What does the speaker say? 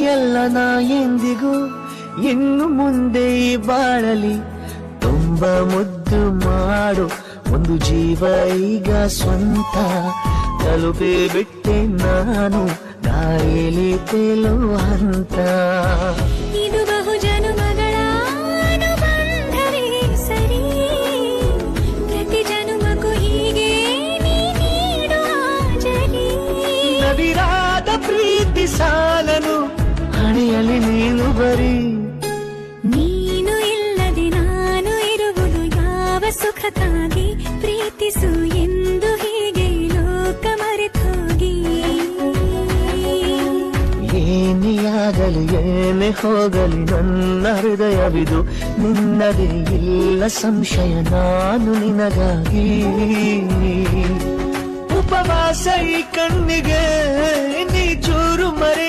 ಎಲ್ಲ ನಾ ಎಂದಿಗೂ ಇನ್ನು ಮುಂದೆ ಈ ಬಾಳಲಿ ತುಂಬಾ ಮುದ್ದು ಮಾಡು ಒಂದು ಜೀವ ಈಗ ಸ್ವಂತ ತಲುಪೇ ಬಿಟ್ಟೆ ನಾನು ದಾರಿಯಲ್ಲಿ ತೇಲುವ ಹಂತ ಇದು ಬಹು ಜನುಮಗಳ ಅನುಬಂಧವೇ ಸರಿ ಪ್ರತಿ ಜನುಮಕ್ಕೂ ಹೀಗೆ ನೀಡುವ ಜರಿ ನವಿರಾದ ಪ್ರೀತಿ ಸಾಲನು ಹಣೆಯಲ್ಲಿ ನೀನು ಬರೀ ನೀನು ಇಲ್ಲದೆ ನಾನು ಇರುವುದು ಯಾವ ಸುಖಕ್ಕಾಗಿ ಪ್ರೀತಿಸು ಎಂದು ಹೀಗೆ ಲೋಕ ಮರೆತೋಗಿ ಏನೇ ಆಗಲಿ ಏನೇ ಹೋಗಲಿ ನನ್ನ ಹೃದಯವಿದು ನಿನ್ನದೇ ಇಲ್ಲ ಸಂಶಯ ನಾನು ನಿನಗಾಗಿ ಉಪವಾಸ ಈ ಕಣ್ಣಿಗೆ ನೀ ಚೂರು ಮರೆ